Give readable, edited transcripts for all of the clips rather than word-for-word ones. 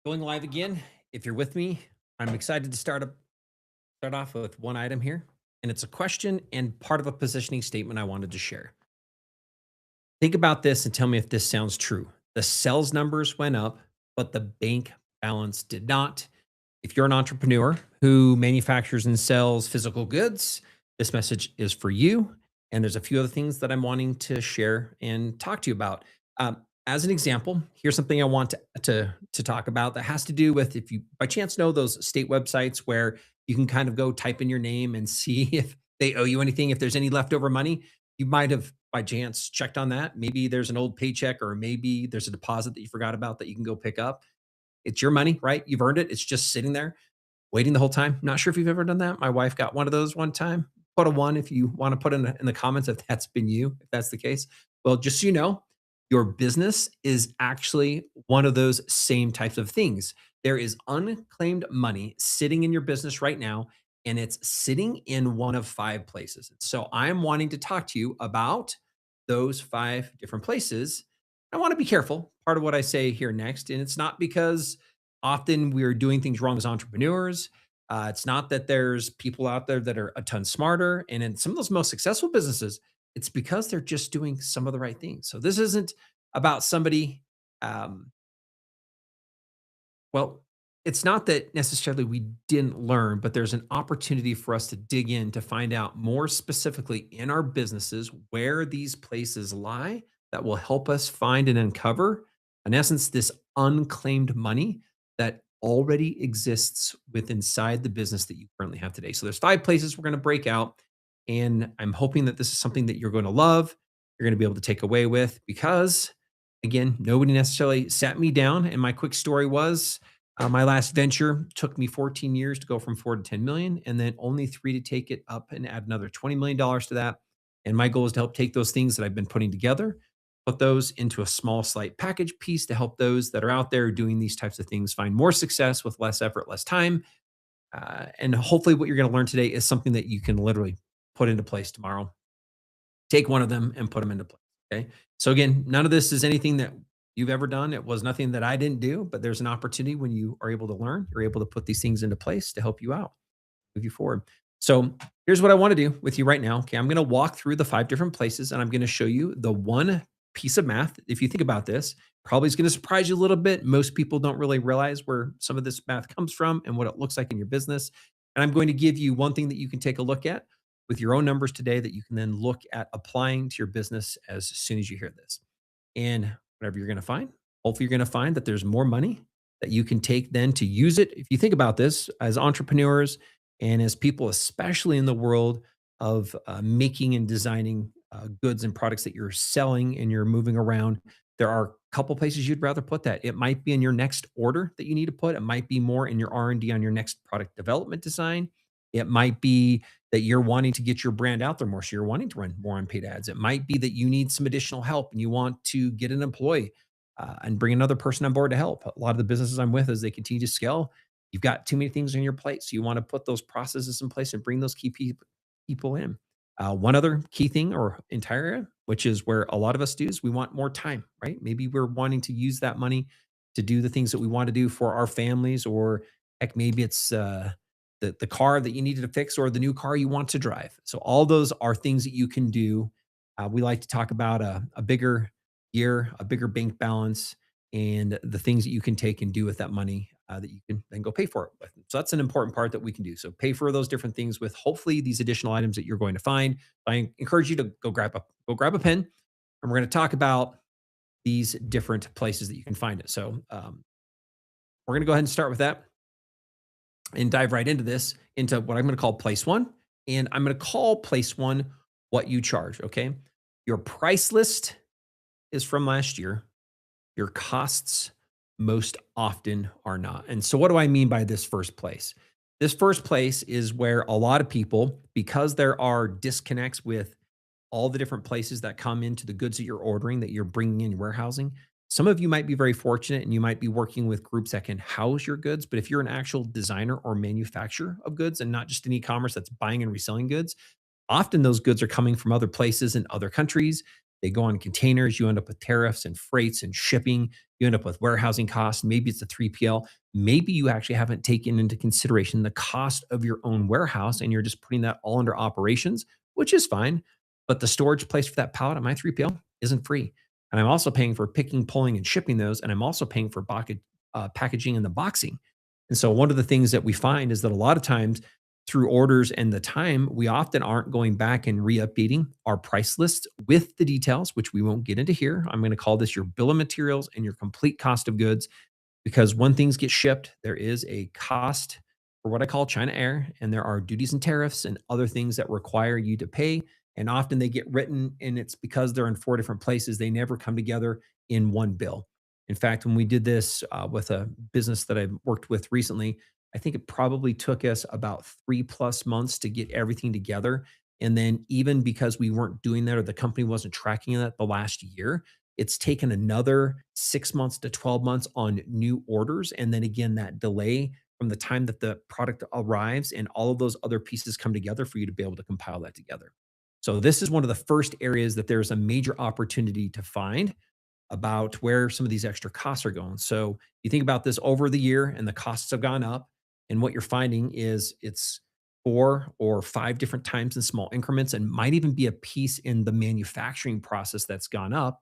Going live again. If you're with me, I'm excited to start off with one item here, and it's a question and part of a positioning statement I wanted to share. Think about this and tell me if this sounds true. The sales numbers went up, but the bank balance did not. If you're an entrepreneur who manufactures and sells physical goods, this message is for you. And there's a few other things that I'm wanting to share and talk to you about. As an example, here's something I want to talk about that has to do with if you by chance know those state websites where you can kind of go type in your name and see if they owe you anything, if there's any leftover money. You might have by chance checked on that. Maybe there's an old paycheck or maybe there's a deposit that you forgot about that you can go pick up. It's your money, right? You've earned it. It's just sitting there waiting the whole time. Not sure if you've ever done that. My wife got one of those one time. Put a one if you want to put in the comments if that's been you, if that's the case. Well, just so you know, your business is actually one of those same types of things. There is unclaimed money sitting in your business right now, and it's sitting in one of five places. So I'm wanting to talk to you about those five different places. I want to be careful, part of what I say here next. And it's not because often we're doing things wrong as entrepreneurs. It's not that there's people out there that are a ton smarter. And in some of those most successful businesses, it's because they're just doing some of the right things. So this isn't about somebody. Um, well, it's not that necessarily we didn't learn, but there's an opportunity for us to dig in to find out more specifically in our businesses where these places lie that will help us find and uncover, in essence, this unclaimed money that already exists with inside the business that you currently have today. So there's five places we're going to break out. And I'm hoping that this is something that you're going to love, you're going to be able to take away with because again, nobody necessarily sat me down. And my quick story was my last venture took me 14 years to go from 4 to 10 million, and then only three to take it up and add another $20 million to that. And my goal is to help take those things that I've been putting together, put those into a small, slight package piece to help those that are out there doing these types of things find more success with less effort, less time. And hopefully, what you're going to learn today is something that you can literally put into place tomorrow. Take one of them and put them into place. Okay. So again, none of this is anything that you've ever done. It was nothing that I didn't do, but there's an opportunity when you are able to learn, you're able to put these things into place to help you out, move you forward. So here's what I want to do with you right now. Okay. I'm going to walk through the five different places and I'm going to show you the one piece of math. If you think about this, probably is going to surprise you a little bit. Most people don't really realize where some of this math comes from and what it looks like in your business. And I'm going to give you one thing that you can take a look at with your own numbers today that you can then look at applying to your business as soon as you hear this. And whatever you're going to find, hopefully you're going to find that there's more money that you can take then to use it. If you think about this as entrepreneurs and as people, especially in the world of making and designing goods and products that you're selling and you're moving around, there are a couple places you'd rather put that. It might be in your next order that you need to put. It might be more in your R&D on your next product development design. It might be that you're wanting to get your brand out there more. So you're wanting to run more unpaid ads. It might be that you need some additional help and you want to get an employee and bring another person on board to help. A lot of the businesses I'm with, as they continue to scale, you've got too many things on your plate. So you want to put those processes in place and bring those key people in. One other key thing or entire area, which is where a lot of us do, is we want more time, right? Maybe we're wanting to use that money to do the things that we want to do for our families, or heck, maybe it's the car that you needed to fix or the new car you want to drive. So all those are things that you can do. We like to talk about a bigger year, a bigger bank balance, and the things that you can take and do with that money that you can then go pay for it with. So that's an important part that we can do. So pay for those different things with hopefully these additional items that you're going to find. I encourage you to go grab a pen, and we're going to talk about these different places that you can find it. So we're going to go ahead and start with that and dive right into this, into what I'm going to call place one. And I'm going to call place one what you charge. Okay. Your price list is from last year. Your costs most often are not. And so, what do I mean by this first place? This first place is where a lot of people, because there are disconnects with all the different places that come into the goods that you're ordering, that you're bringing in warehousing. Some of you might be very fortunate and you might be working with groups that can house your goods. But if you're an actual designer or manufacturer of goods and not just an e commerce that's buying and reselling goods, often those goods are coming from other places in other countries. They go on containers. You end up with tariffs and freights and shipping. You end up with warehousing costs. Maybe it's a 3PL. Maybe you actually haven't taken into consideration the cost of your own warehouse and you're just putting that all under operations, which is fine. But the storage place for that pallet at my 3PL isn't free. And I'm also paying for picking, pulling, and shipping those. And I'm also paying for packaging and the boxing. And so one of the things that we find is that a lot of times through orders and the time, we often aren't going back and re-updating our price lists with the details, which we won't get into here. I'm going to call this your bill of materials and your complete cost of goods because when things get shipped, there is a cost for what I call China Air, and there are duties and tariffs and other things that require you to pay. And often they get written, and it's because they're in four different places. They never come together in one bill. In fact, when we did this with a business that I worked with recently, I think it probably took us about 3+ months to get everything together. And then, even because we weren't doing that or the company wasn't tracking that the last year, it's taken another 6 months to 12 months on new orders. And then again, that delay from the time that the product arrives and all of those other pieces come together for you to be able to compile that together. So, this is one of the first areas that there's a major opportunity to find about where some of these extra costs are going. So you think about this over the year and the costs have gone up. And what you're finding is it's 4 or 5 different times in small increments and might even be a piece in the manufacturing process that's gone up.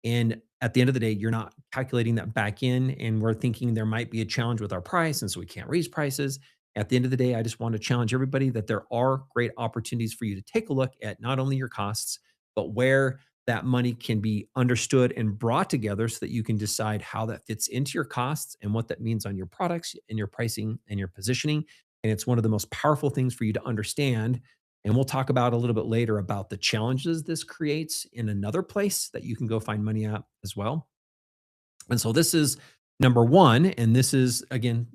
And at the end of the day, you're not calculating that back in. And we're thinking there might be a challenge with our price. And so we can't raise prices. At the end of the day, I just want to challenge everybody that there are great opportunities for you to take a look at not only your costs, but where that money can be understood and brought together so that you can decide how that fits into your costs and what that means on your products and your pricing and your positioning. And it's one of the most powerful things for you to understand. And we'll talk about a little bit later about the challenges this creates in another place that you can go find money at as well. And so this is number one. And this is, again,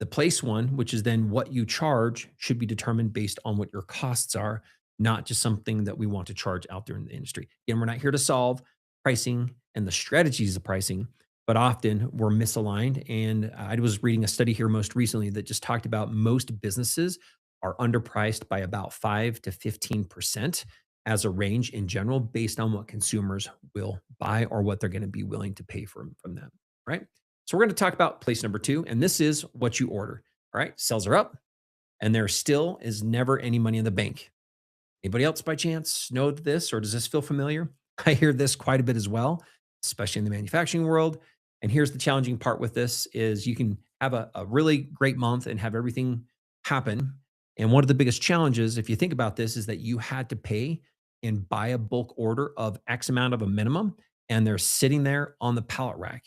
the place one, which is then what you charge should be determined based on what your costs are, not just something that we want to charge out there in the industry. Again, we're not here to solve pricing and the strategies of pricing, but often we're misaligned. And I was reading a study here most recently that just talked about most businesses are underpriced by about 5 to 15% as a range in general based on what consumers will buy or what they're going to be willing to pay from them, right? So we're going to talk about place number two, and this is what you order. All right, sales are up, and there still is never any money in the bank. Anybody else by chance know this, or does this feel familiar? I hear this quite a bit as well, especially in the manufacturing world. And here's the challenging part with this is you can have a really great month and have everything happen. And one of the biggest challenges, if you think about this, is that you had to pay and buy a bulk order of X amount of a minimum, and they're sitting there on the pallet rack.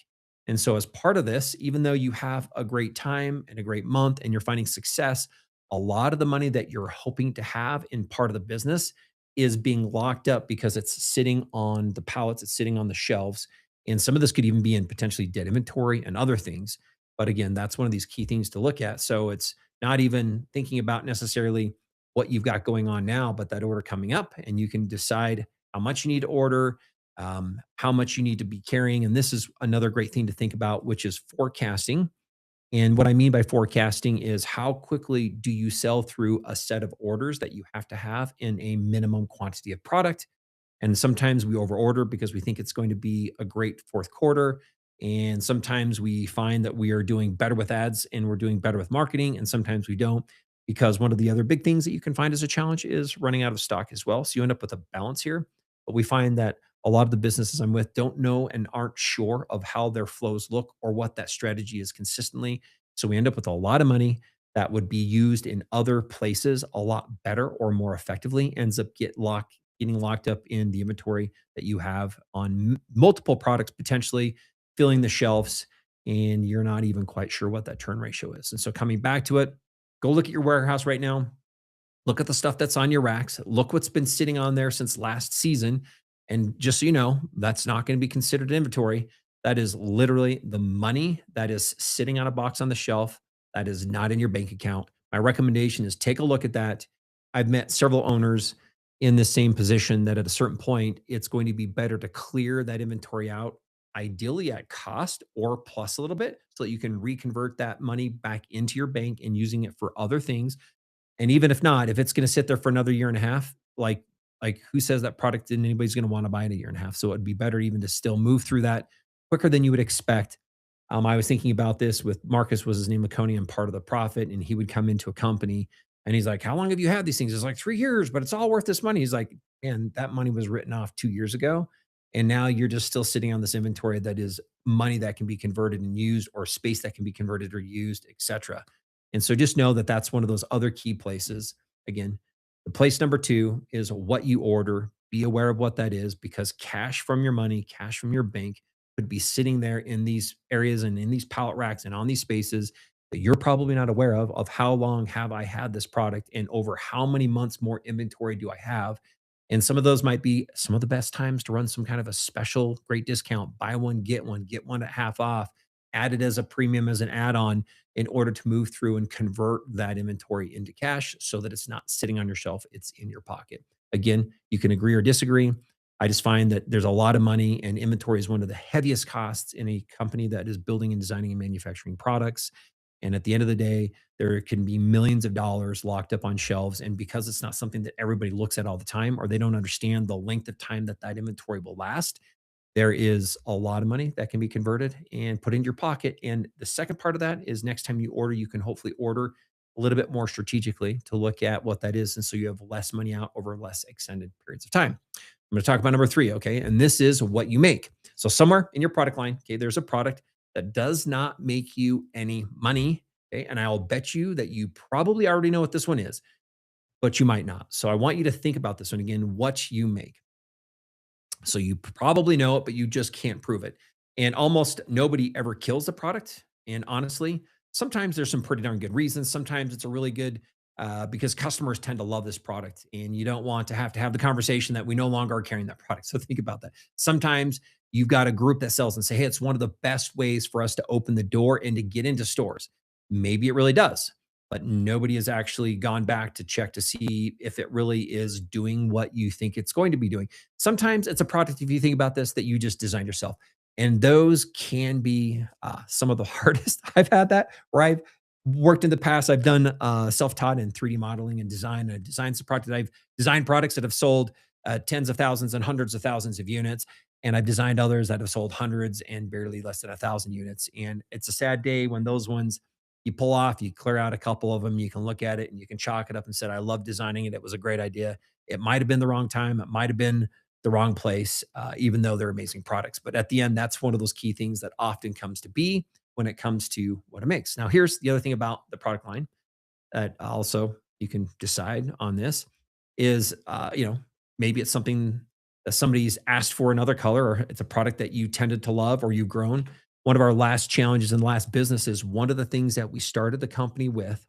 And so, as part of this, even though you have a great time and a great month and you're finding success, a lot of the money that you're hoping to have in part of the business is being locked up because it's sitting on the pallets, it's sitting on the shelves. And some of this could even be in potentially dead inventory and other things. But again, that's one of these key things to look at. So it's not even thinking about necessarily what you've got going on now, but that order coming up. And you can decide how much you need to order, how much you need to be carrying. And this is another great thing to think about, which is forecasting. And what I mean by forecasting is how quickly do you sell through a set of orders that you have to have in a minimum quantity of product. And sometimes we overorder because we think it's going to be a great fourth quarter. And sometimes we find that we are doing better with ads and we're doing better with marketing. And sometimes we don't, because one of the other big things that you can find as a challenge is running out of stock as well. So you end up with a balance here. But we find that a lot of the businesses I'm with don't know and aren't sure of how their flows look or what that strategy is consistently. So we end up with a lot of money that would be used in other places a lot better or more effectively, ends up getting locked up in the inventory that you have on multiple products, potentially filling the shelves, and you're not even quite sure what that turn ratio is. And so coming back to it, go look at your warehouse right now. Look at the stuff that's on your racks. Look what's been sitting on there since last season. And just so you know, that's not going to be considered inventory. That is literally the money that is sitting on a box on the shelf that is not in your bank account. My recommendation is take a look at that. I've met several owners in the same position that at a certain point, it's going to be better to clear that inventory out, ideally at cost or plus a little bit, so that you can reconvert that money back into your bank and using it for other things. And even if not, if it's going to sit there for another year and a half, like Like, who says that product and anybody's going to want to buy in a year and a half? So it'd be better even to still move through that quicker than you would expect. I was thinking about this with Marcus, was his name, Laconian, part of the profit, and he would come into a company and he's like, "How long have you had these things?" It's like 3 years, but it's all worth this money. He's like, "Man, that money was written off 2 years ago, and now you're just still sitting on this inventory that is money that can be converted and used, or space that can be converted or used, etc." And so just know that that's one of those other key places. Again, the place number two is what you order. Be aware of what that is, because cash from your money, cash from your bank could be sitting there in these areas and in these pallet racks and on these spaces that you're probably not aware of how long have I had this product and over how many months more inventory do I have. And some of those might be some of the best times to run some kind of a special great discount, buy one, get one at half off, add it as a premium, as an add-on, in order to move through and convert that inventory into cash so that it's not sitting on your shelf, it's in your pocket. Again, you can agree or disagree. I just find that there's a lot of money, and inventory is one of the heaviest costs in a company that is building and designing and manufacturing products. And at the end of the day, there can be millions of dollars locked up on shelves. And because it's not something that everybody looks at all the time, or they don't understand the length of time that that inventory will last, there is a lot of money that can be converted and put into your pocket. And the second part of that is, next time you order, you can hopefully order a little bit more strategically to look at what that is. And so you have less money out over less extended periods of time. I'm going to talk about number three. Okay. And this is what you make. So somewhere in your product line, okay, there's a product that does not make you any money. Okay. And I'll bet you that you probably already know what this one is, but you might not. So I want you to think about this one again, what you make. So you probably know it, but you just can't prove it. And almost nobody ever kills the product. And honestly, sometimes there's some pretty darn good reasons. Sometimes it's a really good, because customers tend to love this product, and you don't want to have the conversation that we no longer are carrying that product. So think about that. Sometimes you've got a group that sells and say, "Hey, it's one of the best ways for us to open the door and to get into stores." Maybe it really does, but nobody has actually gone back to check to see if it really is doing what you think it's going to be doing. Sometimes it's a product, if you think about this, that you just designed yourself. And those can be some of the hardest. I've had that where I've worked in the past. I've done self-taught in 3D modeling and design. And designed some product. I've designed products that have sold tens of thousands and hundreds of thousands of units. And I've designed others that have sold hundreds and barely less than 1,000 units. And it's a sad day when those ones you pull off, you clear out a couple of them, you can look at it and you can chalk it up and say, "I love designing it. It was a great idea. It might have been the wrong time. It might have been the wrong place," even though they're amazing products. But at the end, that's one of those key things that often comes to be when it comes to what it makes. Now, here's the other thing about the product line that also you can decide on this is, maybe it's something that somebody's asked for another color, or it's a product that you tended to love or you've grown. One of our last challenges in the last business is one of the things that we started the company with,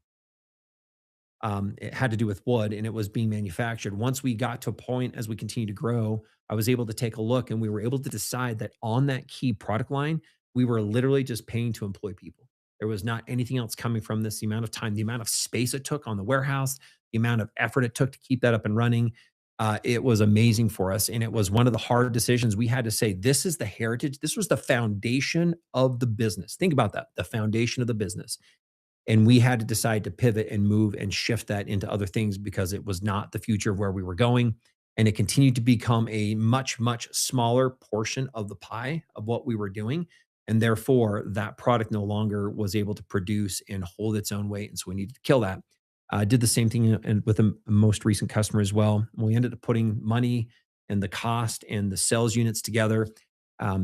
it had to do with wood, and it was being manufactured. Once we got to a point as we continue to grow, I was able to take a look, and we were able to decide that on that key product line, we were literally just paying to employ people. There was not anything else coming from this. The amount of time, the amount of space it took on the warehouse, the amount of effort it took to keep that up and running, it was amazing for us. And it was one of the hard decisions we had to say, this is the heritage. This was the foundation of the business. Think about that, the foundation of the business. And we had to decide to pivot and move and shift that into other things because it was not the future of where we were going. And it continued to become a much, much smaller portion of the pie of what we were doing. And therefore, that product no longer was able to produce and hold its own weight. And so we needed to kill that. I did the same thing with a most recent customer as well. We ended up putting money and the cost and the sales units together.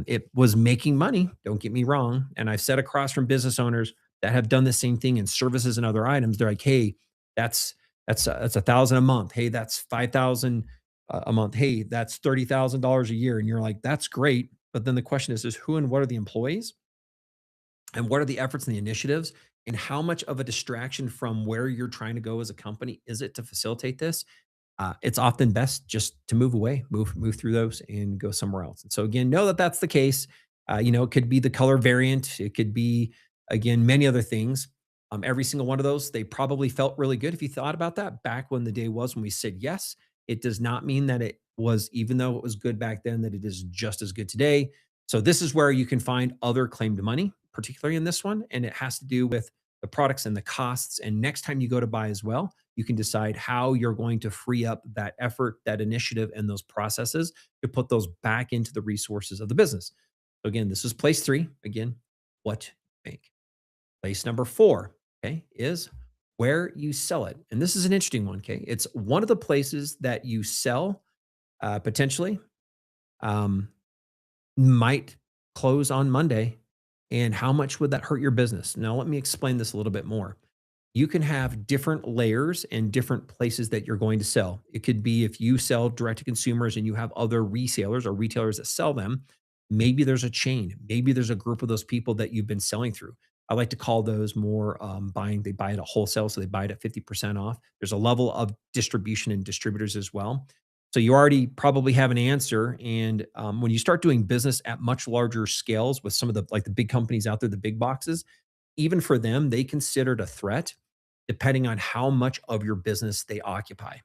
It was making money, don't get me wrong. And I've sat across from business owners that have done the same thing in services and other items. They're like, "Hey, that's 1,000 a month. Hey, that's 5,000 a month. Hey, that's $30,000 a year." And you're like, "That's great." But then the question is who and what are the employees? And what are the efforts and the initiatives? And how much of a distraction from where you're trying to go as a company is it to facilitate this? It's often best just to move away, move through those, and go somewhere else. And so again, know that that's the case. It could be the color variant. It could be again many other things. Every single one of those, they probably felt really good if you thought about that back when the day was when we said yes. It does not mean that it was, even though it was good back then, that it is just as good today. So this is where you can find other claimed money, particularly in this one, and it has to do with the products and the costs. And next time you go to buy as well, you can decide how you're going to free up that effort, that initiative, and those processes to put those back into the resources of the business. So again, this is place three. Again, what you make. Place number four, okay, is where you sell it. And this is an interesting one, okay? It's one of the places that you sell potentially um, might close on Monday. And how much would that hurt your business? Now, let me explain this a little bit more. You can have different layers and different places that you're going to sell. It could be if you sell direct to consumers and you have other resellers or retailers that sell them, maybe there's a chain, maybe there's a group of those people that you've been selling through. I like to call those more buying. They buy it at wholesale, so they buy it at 50% off. There's a level of distribution and distributors as well. So you already probably have an answer. And when you start doing business at much larger scales with some of the like the big companies out there, the big boxes, even for them, they consider it a threat depending on how much of your business they occupy.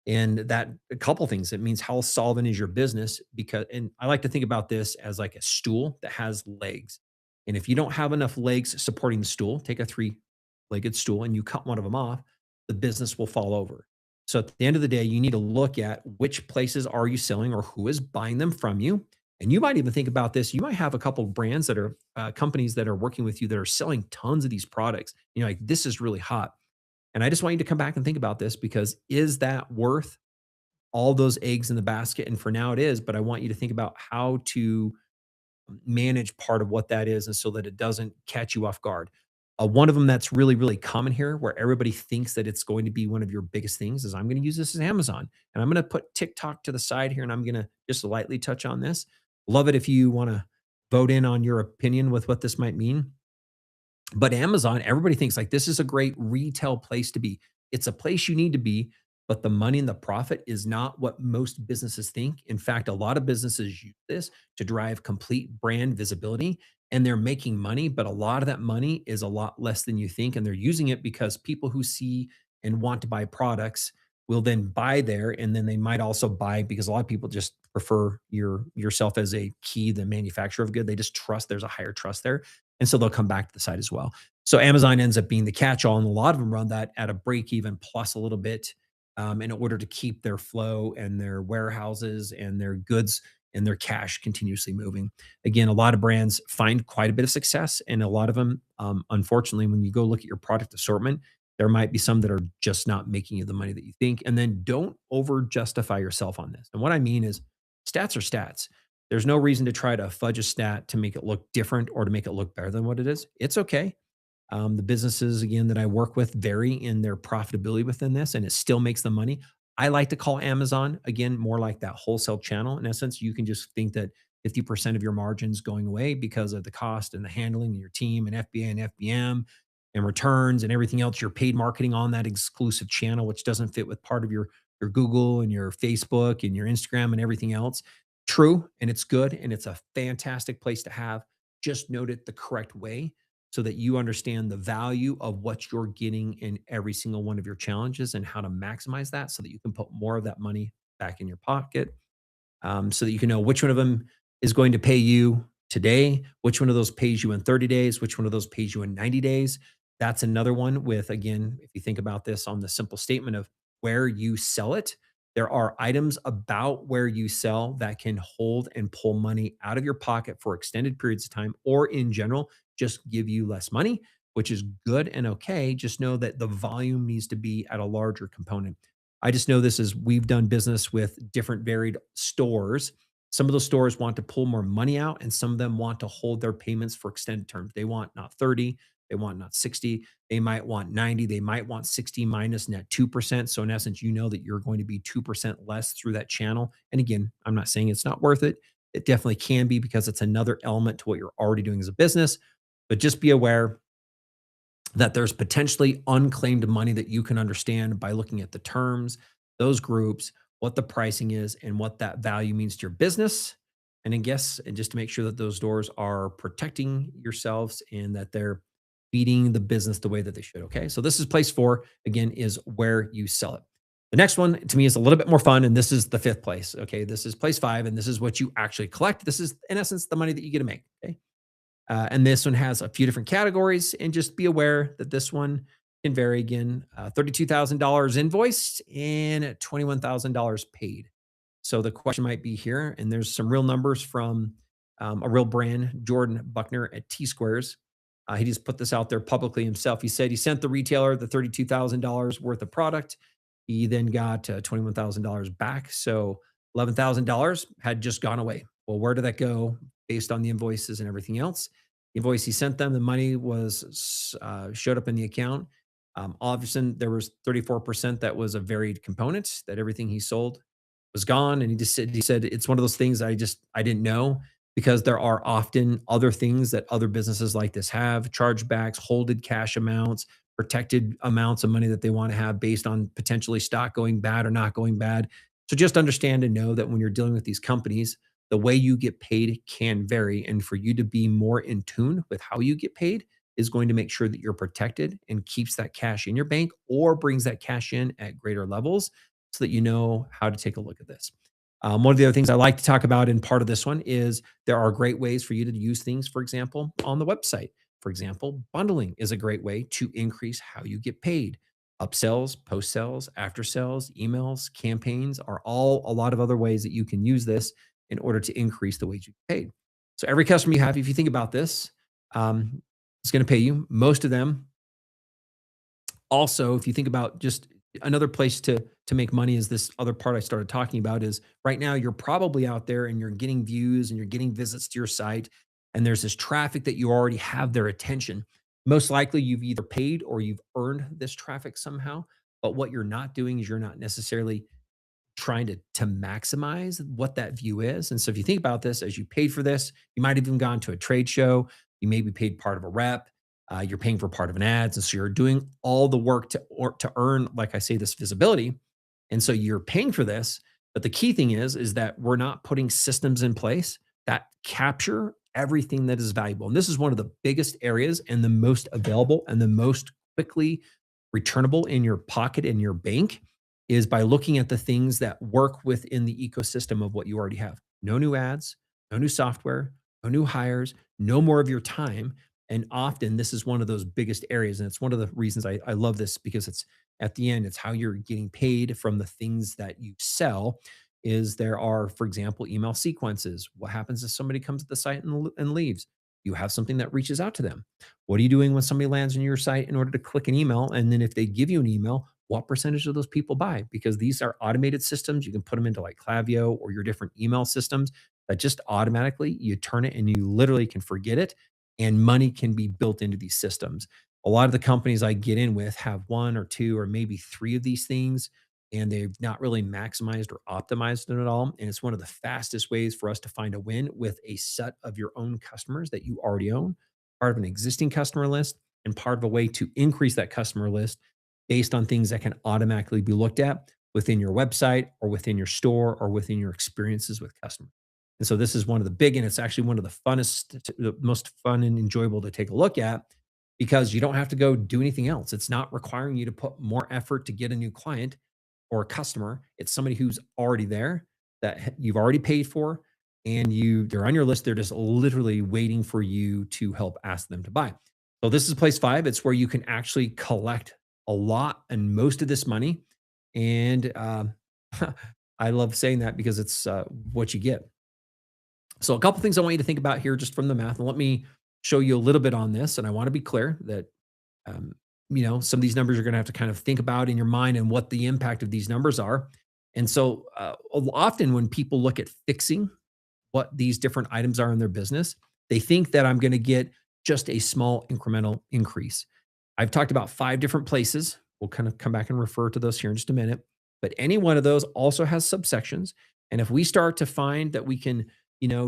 And that a couple things. It means how solvent is your business because and I like to think about this as like a stool that has legs. And if you don't have enough legs supporting the stool, take a three-legged stool and you cut one of them off, the business will fall over. So at the end of the day, you need to look at which places are you selling or who is buying them from you. And you might even think about this. You might have a couple of brands that are companies that are working with you that are selling tons of these products. You know, like this is really hot. And I just want you to come back and think about this because is that worth all those eggs in the basket? And for now it is, but I want you to think about how to manage part of what that is and so that it doesn't catch you off guard. One of them that's really, really common here where everybody thinks that it's going to be one of your biggest things is I'm going to use this as Amazon. And I'm going to put TikTok to the side here and I'm going to just lightly touch on this. Love it if you want to vote in on your opinion with what this might mean. But Amazon, everybody thinks like this is a great retail place to be. It's a place you need to be, but the money and the profit is not what most businesses think. In fact, a lot of businesses use this to drive complete brand visibility and they're making money, but a lot of that money is a lot less than you think. And they're using it because people who see and want to buy products will then buy there. And then they might also buy because a lot of people just prefer yourself as a key, the manufacturer of good. They just trust there's a higher trust there. And so they'll come back to the site as well. So Amazon ends up being the catch-all, and a lot of them run that at a break even plus a little bit in order to keep their flow and their warehouses and their goods and their cash continuously moving. Again, a lot of brands find quite a bit of success, and a lot of them, unfortunately, when you go look at your product assortment, there might be some that are just not making you the money that you think. And then don't over justify yourself on this. And what I mean is, stats are stats. There's no reason to try to fudge a stat to make it look different or to make it look better than what it is. It's okay. The businesses, again, that I work with vary in their profitability within this, and it still makes them money. I like to call Amazon, again, more like that wholesale channel. In essence, you can just think that 50% of your margins going away because of the cost and the handling and your team and FBA and FBM and returns and everything else. You're paid marketing on that exclusive channel, which doesn't fit with part of your Google and your Facebook and your Instagram and everything else. True, and it's good, and it's a fantastic place to have. Just note it the correct way so that you understand the value of what you're getting in every single one of your challenges and how to maximize that so that you can put more of that money back in your pocket so that you can know which one of them is going to pay you today, which one of those pays you in 30 days, which one of those pays you in 90 days. That's another one with, again, if you think about this on the simple statement of where you sell it, there are items about where you sell that can hold and pull money out of your pocket for extended periods of time, or in general, just give you less money, which is good and okay. Just know that the volume needs to be at a larger component. I just know this is we've done business with different varied stores. Some of those stores want to pull more money out, and some of them want to hold their payments for extended terms. They want not 30, they want not 60, they might want 90, they might want 60 minus net 2%. So, in essence, you know that you're going to be 2% less through that channel. And again, I'm not saying it's not worth it. It definitely can be because it's another element to what you're already doing as a business. But just be aware that there's potentially unclaimed money that you can understand by looking at the terms, those groups, what the pricing is, and what that value means to your business. And I guess, and just to make sure that those doors are protecting yourselves and that they're feeding the business the way that they should. Okay. So this is place four, again, is where you sell it. The next one to me is a little bit more fun. And this is the fifth place. Okay. This is place five. And this is what you actually collect. This is, in essence, the money that you get to make. Okay. And this one has a few different categories. And just be aware that this one can vary again, $32,000 invoiced and $21,000 paid. So the question might be here, and there's some real numbers from a real brand, Jordan Buckner at T Squares. He just put this out there publicly himself. He said he sent the retailer the $32,000 worth of product. He then got $21,000 back. So $11,000 had just gone away. Well, where did that go based on the invoices and everything else? The invoice he sent them, the money was showed up in the account. Obviously, there was 34% that was a varied component, that everything he sold was gone. And he said it's one of those things I didn't know, because there are often other things that other businesses like this have: chargebacks, holded cash amounts, protected amounts of money that they want to have based on potentially stock going bad or not going bad. So just understand and know that when you're dealing with these companies, the way you get paid can vary. And for you to be more in tune with how you get paid is going to make sure that you're protected and keeps that cash in your bank or brings that cash in at greater levels, so that you know how to take a look at this. One of the other things I like to talk about in part of this one is there are great ways for you to use things, for example, on the website. For example, bundling is a great way to increase how you get paid. Upsells, post sells, after sells, emails, campaigns are all a lot of other ways that you can use this in order to increase the wage you get paid. So every customer you have, if you think about this, is going to pay you. Most of them also, if you think about just another place to make money, is this other part I started talking about. Is right now you're probably out there and you're getting views and you're getting visits to your site, and there's this traffic that you already have their attention. Most likely you've either paid or you've earned this traffic somehow. But what you're not doing is you're not necessarily trying to maximize what that view is. And so if you think about this, as you paid for this, you might have even gone to a trade show, you maybe paid part of a rep, you're paying for part of an ads, and so you're doing all the work to earn, like I say, this visibility. And so you're paying for this. But the key thing is that we're not putting systems in place that capture everything that is valuable. And this is one of the biggest areas and the most available and the most quickly returnable in your pocket, in your bank, is by looking at the things that work within the ecosystem of what you already have. No new ads, no new software, no new hires, no more of your time. And often this is one of those biggest areas. And it's one of the reasons I love this, because it's at the end, it's how you're getting paid from the things that you sell. Is there are, for example, email sequences. What happens if somebody comes to the site and leaves? You have something that reaches out to them. What are you doing when somebody lands on your site in order to click an email? And then if they give you an email, what percentage of those people buy? Because these are automated systems. You can put them into like Klaviyo or your different email systems that just automatically you turn it and you literally can forget it, and money can be built into these systems. A lot of the companies I get in with have one or two or maybe three of these things, and they've not really maximized or optimized it at all. And it's one of the fastest ways for us to find a win with a set of your own customers that you already own, part of an existing customer list, and part of a way to increase that customer list based on things that can automatically be looked at within your website or within your store or within your experiences with customers. And so this is one of the big, and it's actually one of the funnest, the most fun and enjoyable to take a look at, because you don't have to go do anything else. It's not requiring you to put more effort to get a new client or a customer. It's somebody who's already there, that you've already paid for, and they're on your list. They're just literally waiting for you to help ask them to buy. So this is place five. It's where you can actually collect a lot and most of this money. And I love saying that because it's what you get. So a couple things I want you to think about here just from the math, and let me show you a little bit on this. And I want to be clear that um, some of these numbers you're going to have to kind of think about in your mind and what the impact of these numbers are. And so often when people look at fixing what these different items are in their business, they think that I'm going to get just a small incremental increase. I've talked about five different places. We'll kind of come back and refer to those here in just a minute. But any one of those also has subsections. And if we start to find that we can,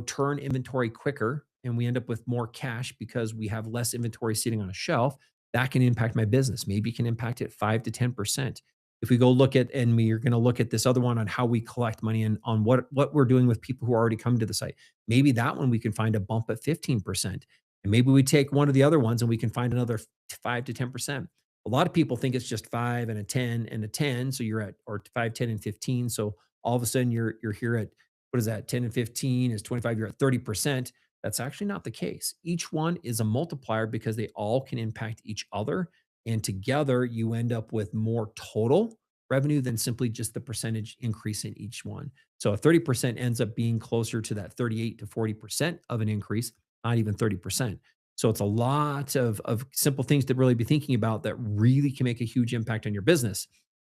turn inventory quicker and we end up with more cash because we have less inventory sitting on a shelf, that can impact my business. Maybe it can impact it 5 to 10%. If we go look at, and we are going to look at this other one on how we collect money and on what we're doing with people who are already coming to the site, maybe that one we can find a bump at 15%. And maybe we take one of the other ones and we can find another 5 to 10%. A lot of people think it's just 5 and a 10 and a 10. So you're at, or 5, 10, and 15. So all of a sudden you're here at, what is that? 10 and 15 is 25. You're at 30%. That's actually not the case. Each one is a multiplier because they all can impact each other. And together, you end up with more total revenue than simply just the percentage increase in each one. So a 30% ends up being closer to that 38 to 40% of an increase, not even 30%. So it's a lot of simple things to really be thinking about that really can make a huge impact on your business.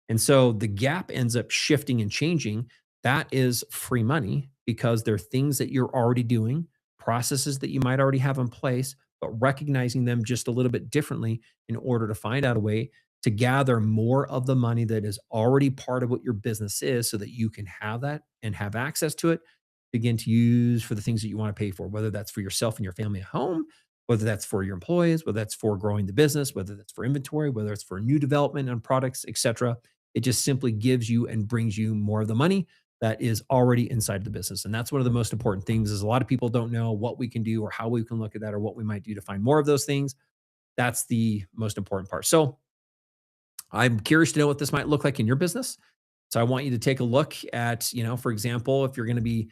And so the gap ends up shifting and changing. That is free money because there are things that you're already doing, processes that you might already have in place, but recognizing them just a little bit differently in order to find out a way to gather more of the money that is already part of what your business is so that you can have that and have access to it, begin to use for the things that you want to pay for, whether that's for yourself and your family at home, whether that's for your employees, whether that's for growing the business, whether that's for inventory, whether it's for new development on products, etc. It just simply gives you and brings you more of the money that is already inside the business. And that's one of the most important things is a lot of people don't know what we can do or how we can look at that or what we might do to find more of those things. That's the most important part. So I'm curious to know what this might look like in your business. So I want you to take a look at, for example, if you're going to be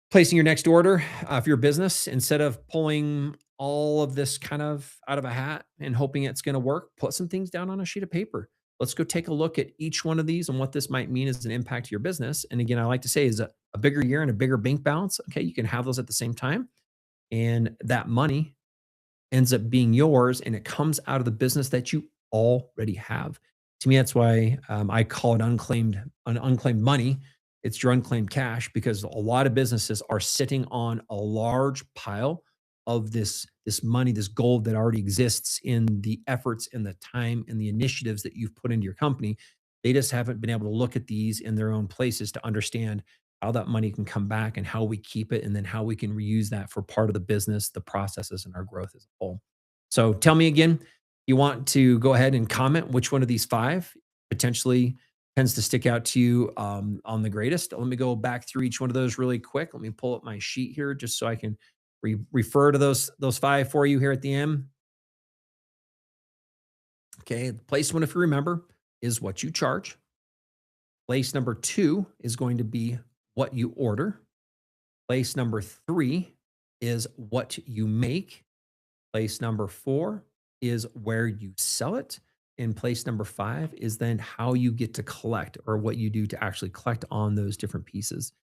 placing your next order for your business, instead of pulling all of this kind of out of a hat and hoping it's going to work, put some things down on a sheet of paper. Let's go take a look at each one of these and what this might mean as an impact to your business. And again, I like to say is a bigger year and a bigger bank balance. Okay, you can have those at the same time. And that money ends up being yours and it comes out of the business that you already have. To me, that's why I call it unclaimed money. It's your unclaimed cash because a lot of businesses are sitting on a large pile of this money, this gold that already exists in the efforts and the time and the initiatives that you've put into your company. They just haven't been able to look at these in their own places to understand how that money can come back and how we keep it, and then how we can reuse that for part of the business, the processes, and our growth as a whole. So tell me again, you want to go ahead and comment which one of these five potentially tends to stick out to you on the greatest. Let me go back through each one of those really quick. Let me pull up my sheet here just so I can refer to those five for you here at the end. Okay, place one, if you remember, is what you charge. Place number two is going to be what you order. Place number three is what you make. Place number four is where you sell it. And place number five is then how you get to collect or what you do to actually collect on those different pieces.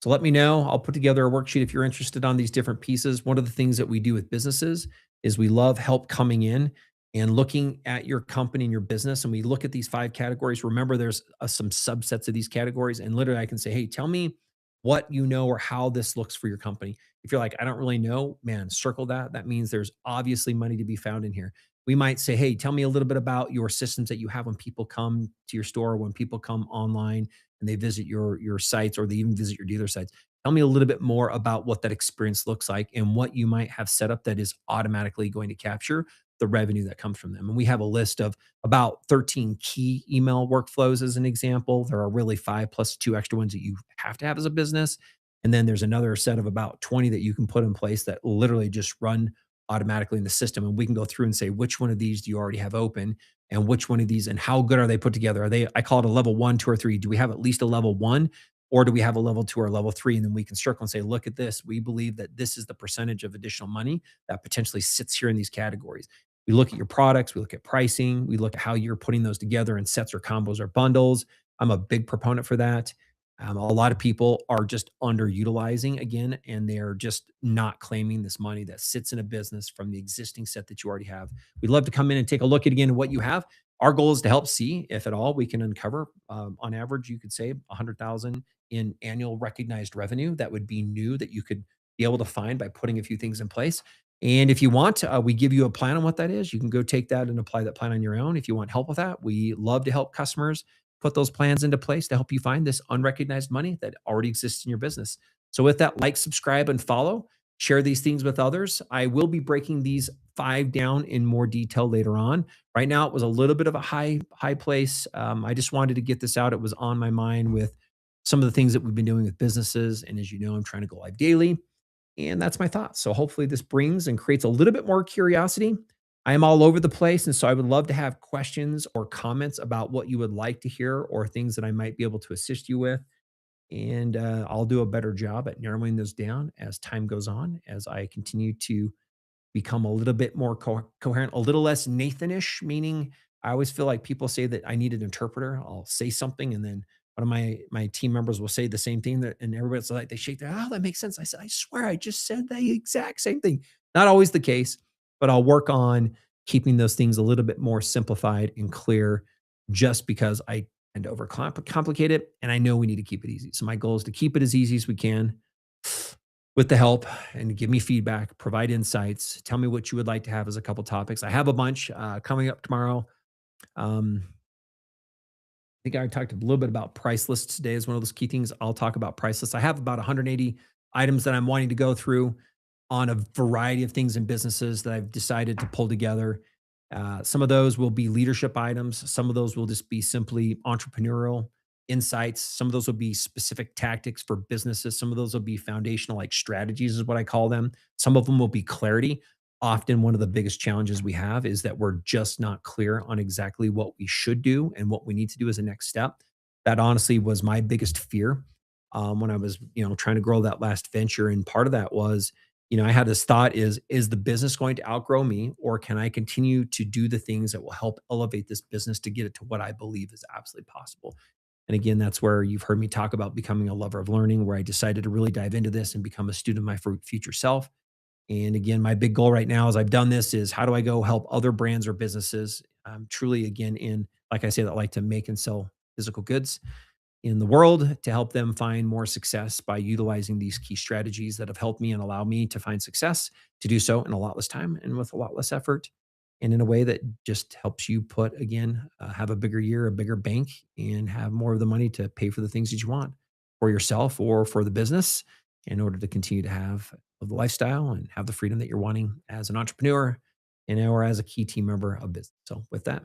So let me know. I'll put together a worksheet if you're interested on these different pieces. One of the things that we do with businesses is we love help coming in and looking at your company and your business. And we look at these five categories. Remember, there's some subsets of these categories. And literally, I can say, hey, tell me what you know or how this looks for your company. If you're like, I don't really know, man, circle that. That means there's obviously money to be found in here. We might say, hey, tell me a little bit about your systems that you have when people come to your store, when people come online and they visit your sites or they even visit your dealer sites. Tell me a little bit more about what that experience looks like and what you might have set up that is automatically going to capture the revenue that comes from them. And we have a list of about 13 key email workflows as an example. There are really five plus two extra ones that you have to have as a business. And then there's another set of about 20 that you can put in place that literally just run automatically in the system. And we can go through and say, which one of these do you already have open? And which one of these and how good are they put together? Are they, I call it a level one, two, or three? Do we have at least a level one? Or do we have a level two or level three? And then we can circle and say, look at this. We believe that this is the percentage of additional money that potentially sits here in these categories. We look at your products, we look at pricing, we look at how you're putting those together in sets or combos or bundles. I'm a big proponent for that. A lot of people are just underutilizing again, and they're just not claiming this money that sits in a business from the existing set that you already have. We'd love to come in and take a look at again what you have. Our goal is to help see if at all we can uncover. On average, you could say 100,000 in annual recognized revenue that would be new that you could be able to find by putting a few things in place. And if you want, we give you a plan on what that is. You can go take that and apply that plan on your own. If you want help with that, we love to help customers put those plans into place to help you find this unrecognized money that already exists in your business. So, with that, like, subscribe, and follow. Share these things with others. I will be breaking these five down in more detail later on. Right now, it was a little bit of a high place. I just wanted to get this out. It was on my mind with some of the things that we've been doing with businesses. And as you know, I'm trying to go live daily. And that's my thoughts. So hopefully this brings and creates a little bit more curiosity. I am all over the place. And so I would love to have questions or comments about what you would like to hear or things that I might be able to assist you with. And I'll do a better job at narrowing those down as time goes on, as I continue to become a little bit more coherent, a little less Nathanish, meaning I always feel like people say that I need an interpreter. I'll say something and then one of my team members will say the same thing that, and everybody's like, they shake their, oh, that makes sense. I said, I swear I just said the exact same thing. Not always the case, but I'll work on keeping those things a little bit more simplified and clear just because I tend to overcomplicate it. And I know we need to keep it easy. So my goal is to keep it as easy as we can with the help and give me feedback, provide insights, tell me what you would like to have as a couple topics. I have a bunch coming up tomorrow. I think I talked a little bit about price lists today as one of those key things. I'll talk about price lists. I have about 180 items that I'm wanting to go through on a variety of things in businesses that I've decided to pull together. Some of those will be leadership items. Some of those will just be simply entrepreneurial insights. Some of those will be specific tactics for businesses. Some of those will be foundational, like strategies, is what I call them. Some of them will be clarity. Often, one of the biggest challenges we have is that we're just not clear on exactly what we should do and what we need to do as a next step. That honestly was my biggest fear when I was, trying to grow that last venture. And part of that was, I had this thought: is the business going to outgrow me, or can I continue to do the things that will help elevate this business to get it to what I believe is absolutely possible? And again, that's where you've heard me talk about becoming a lover of learning, where I decided to really dive into this and become a student of my future self. And again, my big goal right now, as I've done this, is how do I go help other brands or businesses truly, again, in, like I say, that like to make and sell physical goods in the world, to help them find more success by utilizing these key strategies that have helped me and allow me to find success, to do so in a lot less time and with a lot less effort, and in a way that just helps you put, again, have a bigger year, a bigger bank, and have more of the money to pay for the things that you want for yourself or for the business, in order to continue to have the lifestyle and have the freedom that you're wanting as an entrepreneur and or as a key team member of business. So with that,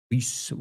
peace.